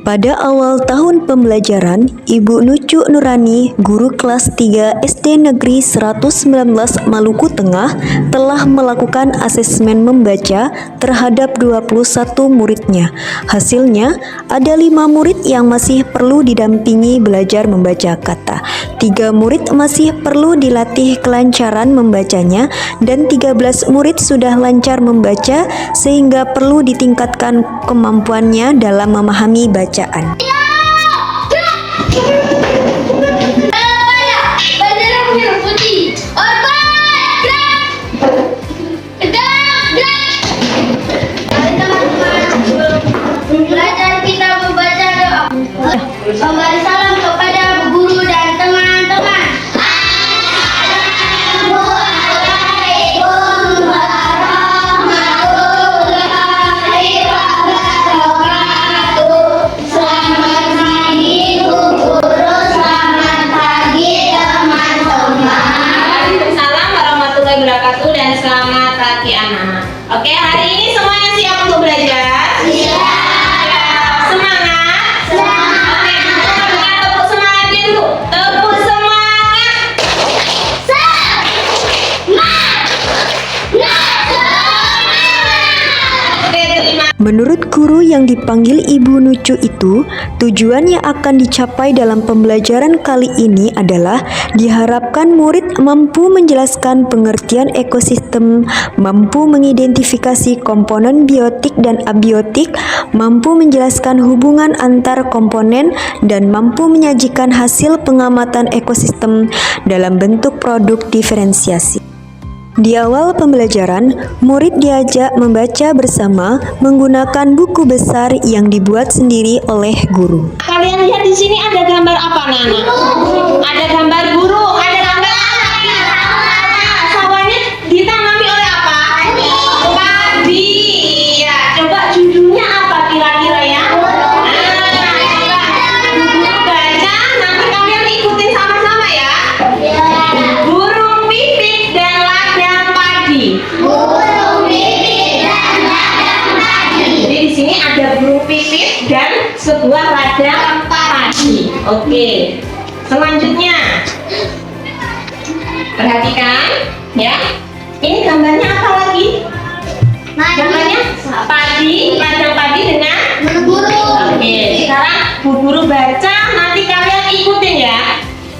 Pada awal tahun pembelajaran, Ibu Nucu Nurani, guru kelas 3 SD Negeri 119 Maluku Tengah, telah melakukan asesmen membaca terhadap 21 muridnya. Hasilnya, ada 5 murid yang masih perlu didampingi belajar membaca kata. 3 murid masih perlu dilatih kelancaran membacanya, dan 13 murid sudah lancar membaca sehingga perlu ditingkatkan kemampuannya dalam memahami bacaan. Belajar kita membaca doa. Kembali salam kepada Bu Guru dan teman-teman. Assalamualaikum warahmatullahi wabarakatuh. Selamat pagi Bu Guru, selamat pagi teman-teman. Salam warahmatullahi wabarakatuh dan selamat pagi anak-anak. Oke, hari ini semuanya siap untuk belajar? Siap. Semangat? Semangat. Oke, kita berikan tepuk semangatnya dulu. Tepuk semangat. Oke, terima. Menurut guru yang dipanggil Ibu Nucu itu, tujuan yang akan dicapai dalam pembelajaran kali ini adalah diharapkan murid mampu menjelaskan pengertian ekosistem, mampu mengidentifikasi komponen biotik dan abiotik, mampu menjelaskan hubungan antar komponen, dan mampu menyajikan hasil pengamatan ekosistem dalam bentuk produk diferensiasi. Di awal pembelajaran, murid diajak membaca bersama menggunakan buku besar yang dibuat sendiri oleh guru. Kalian lihat di sini ada gambar apa, Nana? Ada gambar burung, ada gambar apa? Sawahnya ditanami oleh apa? Padi. Ya, coba judulnya apa kira-kira ya? Coba baca, nanti kalian ikutin sama-sama ya. Burung pipit dan ladang padi. Burung pipit dan ladang padi. Jadi di sini ada burung pipit dan sebuah ladang padi. Oke. Selanjutnya, perhatikan ya. Ini gambarnya apa lagi? Gambarnya padi, ladang padi dengan Berburu. Oke. Sekarang Bu Guru baca, nanti kalian ikutin ya.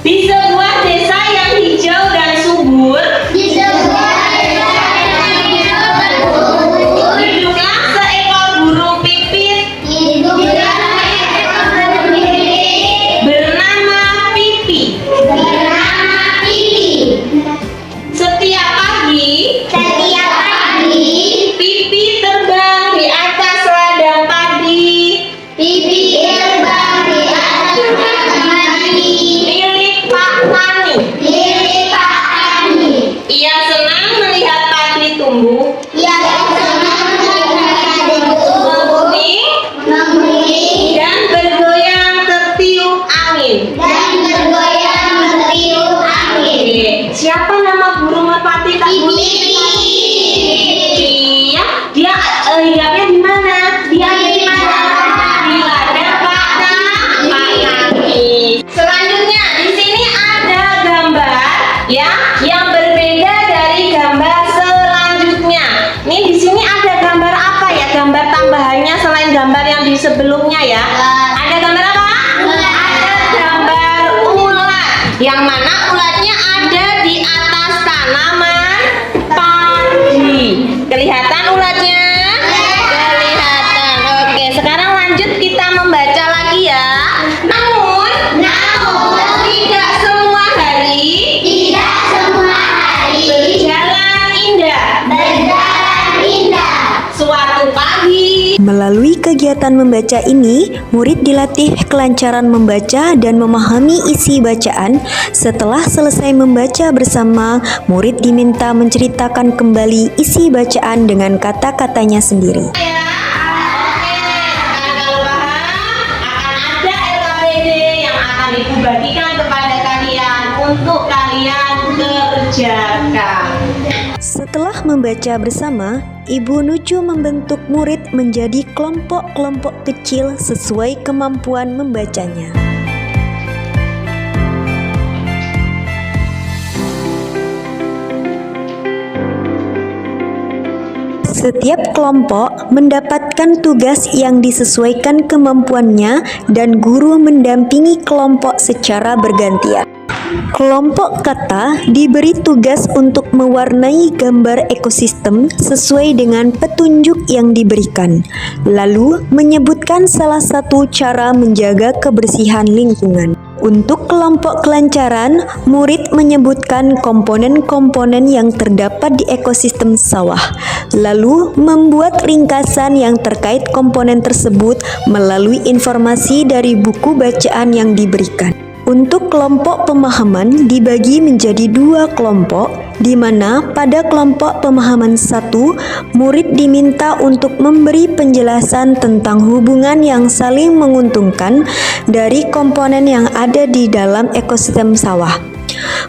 Di sebuah desa yang hijau dan subur, Di sebuah desa yang hijau dan subur, hiduplah seekor burung pipit hiduplah seekor burung pipit bernama Pipi. bernama Pipi. Setiap pagi, Setiap pagi, Pipi terbang di atas ladang padi Pipi terbang di atas ladang padi milik Pak Tani. milik Pak Tani. Ia senang melihat padi tumbuh, Ia senang melihat menguning, menguning dan bergoyang tertiup angin. dan bergoyang tertiup angin. Oke, siapa nama burung merpati Kak Bu? Iya, dia hidupnya di mana? Dia ada di mana? Di ladang Pak Tani. Selanjutnya, di sini ada gambar ya yang berbeda dari gambar selanjutnya. Nih di sini ada gambar apa ya? Gambar tambahannya selain gambar yang di sebelumnya ya. Ada gambar apa? Ada gambar ulat. Yang mana ulatnya ada di atas tanaman padi. Kelihatan ulatnya? Kelihatan. Oke, sekarang lanjut kita membaca lagi ya. Namun tidak semua hari Tidak semua hari berjalan indah. berjalan indah. Suatu pagi, Melalui kegiatan membaca ini, murid dilatih kelancaran membaca dan memahami isi bacaan. Setelah selesai membaca bersama, murid diminta menceritakan kembali isi bacaan dengan kata-katanya sendiri. ya. Oke, sekarang kalau paham, akan ada LKPD yang akan Ibu bagikan kepada kalian untuk kalian kerjakan. Setelah membaca bersama, Ibu Nucu membentuk murid menjadi kelompok-kelompok kecil sesuai kemampuan membacanya. Setiap kelompok mendapatkan tugas yang disesuaikan kemampuannya dan guru mendampingi kelompok secara bergantian. Kelompok kata diberi tugas untuk mewarnai gambar ekosistem sesuai dengan petunjuk yang diberikan, lalu menyebutkan salah satu cara menjaga kebersihan lingkungan. Untuk kelompok kelancaran, murid menyebutkan komponen-komponen yang terdapat di ekosistem sawah, lalu membuat ringkasan yang terkait komponen tersebut melalui informasi dari buku bacaan yang diberikan. Untuk kelompok pemahaman dibagi menjadi 2 kelompok, di mana pada kelompok pemahaman 1, murid diminta untuk memberi penjelasan tentang hubungan yang saling menguntungkan dari komponen yang ada di dalam ekosistem sawah,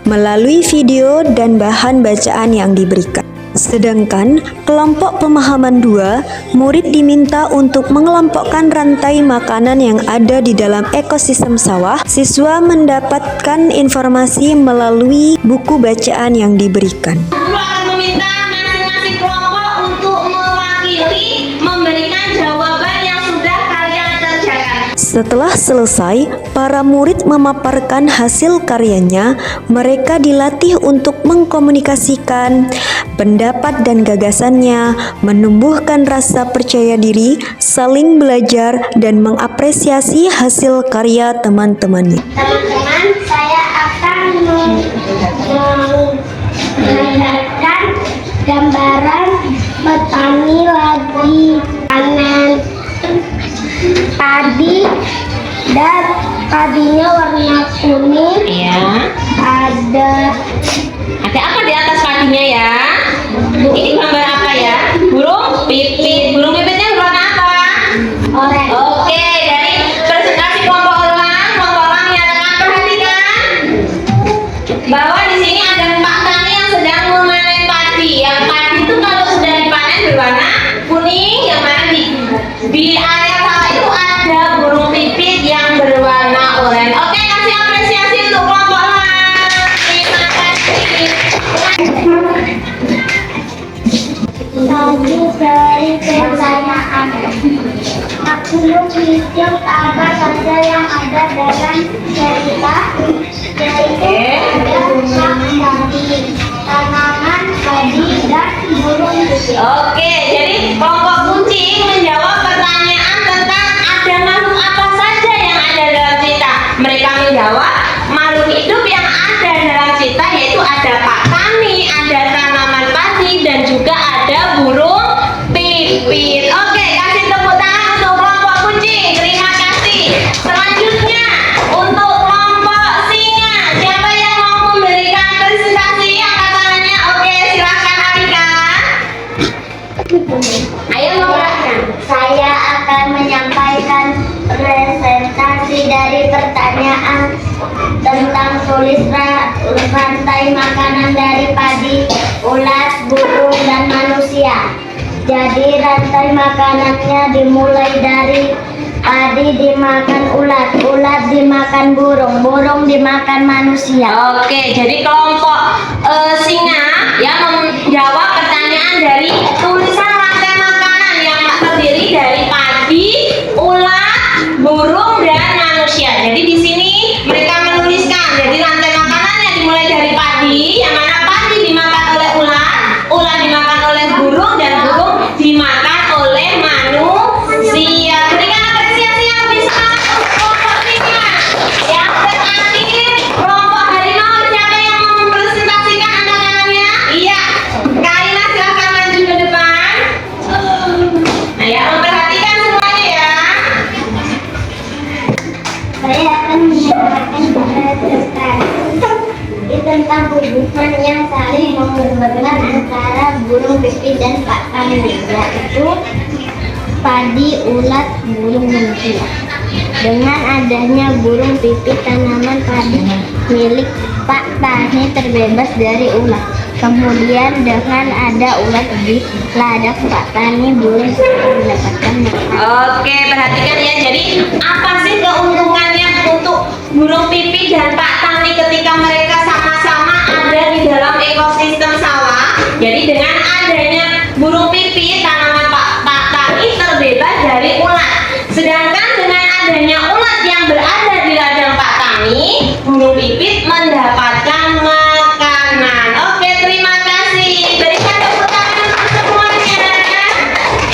melalui video dan bahan bacaan yang diberikan. Sedangkan kelompok pemahaman 2, murid diminta untuk mengelompokkan rantai makanan yang ada di dalam ekosistem sawah. Siswa mendapatkan informasi melalui buku bacaan yang diberikan. Guru akan meminta masing-masing kelompok untuk mewakili memberikan jawaban yang sudah kalian kerjakan. Setelah selesai, para murid memaparkan hasil karyanya. Mereka dilatih untuk mengkomunikasikan pendapat dan gagasannya, menumbuhkan rasa percaya diri, saling belajar, dan mengapresiasi hasil karya teman-temannya. Teman-teman, saya akan menggambarkan gambaran petani lagi panen padi dan padinya warna kuning. Iya. Ada Ada apa di atas padinya ya? Ini gambar apa ya? Burung pipit. Burung pipitnya berwarna apa? oranye. Oke, dari presentasi kelompok orang menyatakan, perhatikan bahwa di sini ada Pak Tani yang sedang memanen padi. Yang padi itu kalau sudah dipanen berwarna kuning, yang mana di area sawah itu ada burung pipit yang berwarna oranye. Oke, kasih apresiasi untuk kelompok orang. Terima kasih. Tadi dari pertanyaan, aku hidup apa saja yang ada dalam cerita, yaitu ada padi, tanaman padi dan burung pipit. Oke, jadi kelompok kunci menjawab pertanyaan tentang ada makhluk apa saja yang ada dalam cerita. Mereka menjawab makhluk hidup yang ada dalam cerita yaitu ada Pak Tani, ada tanaman padi, dan juga ada burung pipit. Oke, kasih tepuk tangan untuk kelompok kunci. Terima kasih. Selanjutnya untuk kelompok singa. Siapa yang mau memberikan presentasi? Angkat tangannya. Oke, silakan Alika. Ayo memperhatikan. Saya akan menyampaikan presentasi dari pertanyaan tentang tulis rantai makanan dari padi, ulat, burung, dan manusia. Jadi rantai makanannya dimulai dari padi dimakan ulat, ulat dimakan burung, burung dimakan manusia. Oke, jadi kelompok singa yang menjawab pertanyaan dari tulisan rantai makanan yang terdiri dari padi, ulat, burung, dan manusia. Jadi di sini mereka menuliskan, jadi rantai makanannya dimulai dari padi, yang mana padi dimakan oleh ulat, ulat dimakan oleh burung, dan burung dimakan oleh manusia. Berikan apresiasi yang bisa untuk kelompok singa. Yang terakhir, kelompok harimau. Siapa yang mau mempresentasikan angkat tangannya? Iya, Karina silakan maju ke depan. Nah ya, memperhatikan semuanya ya. Saya akan menyampaikan presentasi tentang hubungan yang saling menguntungkan antara burung pipit dan Pak Tani, yaitu padi, ulat, burung, manusia. Dengan adanya burung pipit, tanaman padi milik Pak Tani terbebas dari ulat. Kemudian dengan ada ulat di ladang Pak Tani, burung mendapatkan makan. Oke, perhatikan ya. Jadi apa sih keuntungannya untuk burung pipit dan Pak Tani ketika mereka sama-sama ada di dalam ekosistem sawah? Jadi dengan adanya burung pipit, tanaman Pak Tani terbebas dari ulat. Sedangkan dengan adanya ulat yang berada di ladang Pak Tani, burung pipit mendapatkan makanan. Oke, terima kasih. Berikan tepuk tangan untuk semuanya.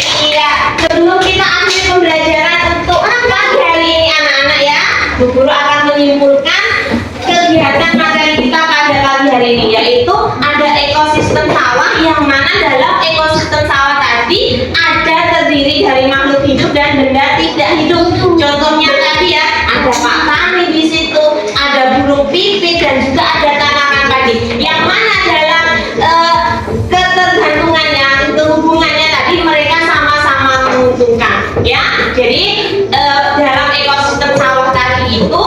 Iya, sebelum kita akhiri pembelajaran untuk pagi hari ini anak-anak ya, Bu Guru akan menyimpulkan kegiatan materi kita pada pagi hari ini, yaitu ada ekosistem sawah, yang mana dalam ekosistem sawah tadi ada terdiri dari makhluk hidup dan benda tidak hidup. Contohnya tadi ya, ada Pak Tani di situ, ada burung pipit dan juga ada tanaman padi. Yang mana dalam ketergantungannya, hubungannya tadi mereka sama-sama menguntungkan. Ya, jadi dalam ekosistem sawah tadi itu,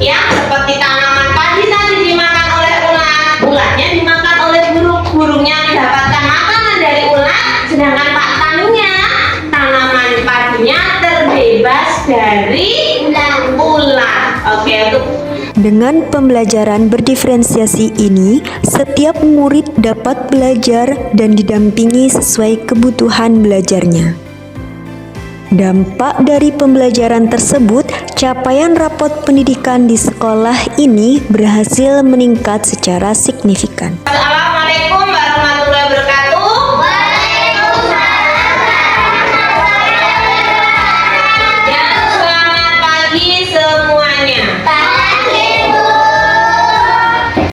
ya seperti tanaman padi tadi dimakan oleh ulat, ulatnya dimakan oleh burung, burungnya mendapatkan makanan dari ulat, sedangkan Pak Taninya, tanaman padinya terbebas dari ulat. Oke, untuk Dengan pembelajaran berdiferensiasi ini, setiap murid dapat belajar dan didampingi sesuai kebutuhan belajarnya. Dampak dari pembelajaran tersebut, capaian rapot pendidikan di sekolah ini berhasil meningkat secara signifikan. soal